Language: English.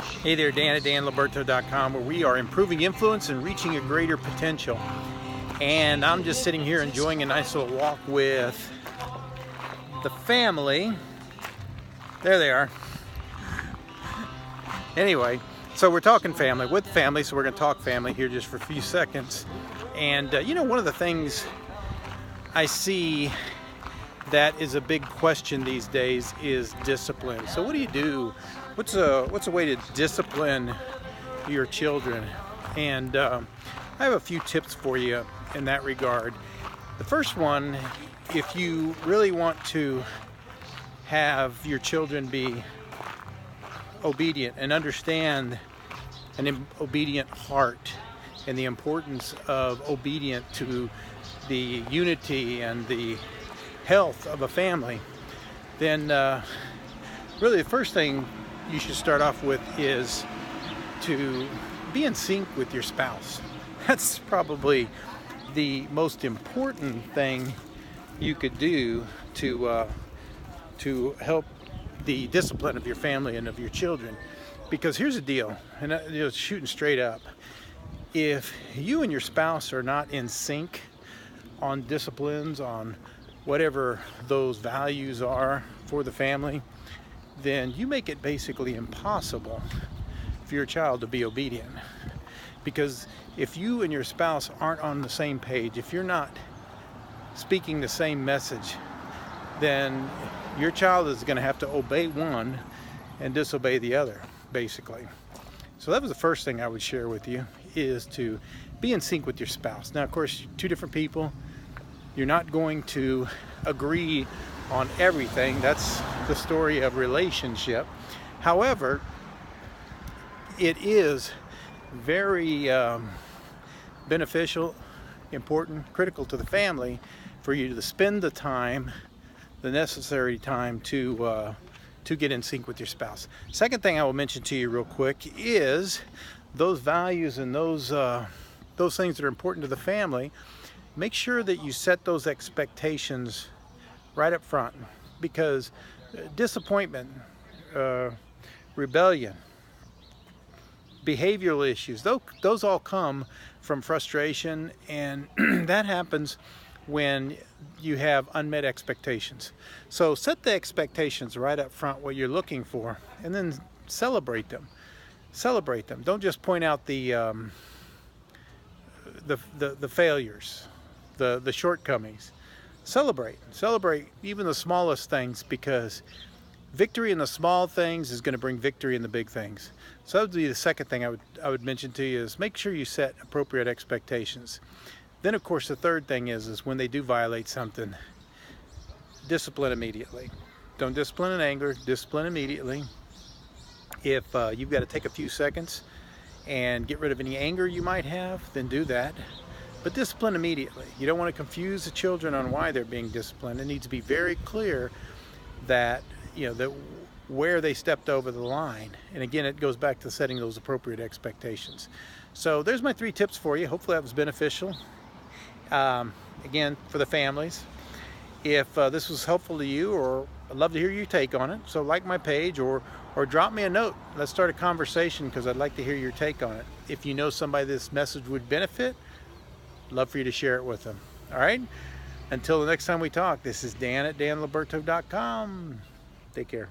Hey there, Dan at danliberto.com, where we are improving influence and reaching a greater potential. And I'm just sitting here enjoying a nice little walk with the family. There they are. Anyway, so we're talking family with family, so we're going to talk family here just for a few seconds. And one of the things I see that is a big question these days is discipline. So what do you do? What's a way to discipline your children? And I have a few tips for you in that regard. The first one, if you really want to have your children be obedient and understand an obedient heart and the importance of obedience to the unity and the health of a family, then really the first thing you should start off with is to be in sync with your spouse. That's probably the most important thing you could do to help the discipline of your family and of your children. Because here's the deal, and shooting straight up, if you and your spouse are not in sync on disciplines, on whatever those values are for the family, then you make it basically impossible for your child to be obedient. Because if you and your spouse aren't on the same page, if you're not speaking the same message, then your child is going to have to obey one and disobey the other, basically. So that was the first thing I would share with you, is to be in sync with your spouse. Now, of course, two different people. You're not going to agree on everything. That's the story of relationship. However, it is very beneficial, important, critical to the family for you to spend the time, the necessary time to get in sync with your spouse. Second thing I will mention to you real quick is those values and those things that are important to the family. Make sure that you set those expectations right up front, because disappointment, rebellion, behavioral issues, those all come from frustration, and that happens when you have unmet expectations. So set the expectations right up front, what you're looking for, and then celebrate them. Celebrate them. Don't just point out the failures, the shortcomings. Celebrate even the smallest things, because victory in the small things is going to bring victory in the big things. So that would be the second thing I would mention to you, is make sure you set appropriate expectations. Then, of course, the third thing is when they do violate something, discipline immediately. Don't discipline in anger, discipline immediately. If you've got to take a few seconds and get rid of any anger you might have, then do that. But discipline immediately. You don't want to confuse the children on why they're being disciplined. It needs to be very clear that that where they stepped over the line. And again, it goes back to setting those appropriate expectations. So there's my 3 tips for you. Hopefully that was beneficial. Again, for the families. If this was helpful to you, or I'd love to hear your take on it, so like my page or drop me a note. Let's start a conversation, because I'd like to hear your take on it. If you know somebody this message would benefit, love for you to share it with them. All right? Until the next time we talk, this is Dan at danliberto.com. Take care.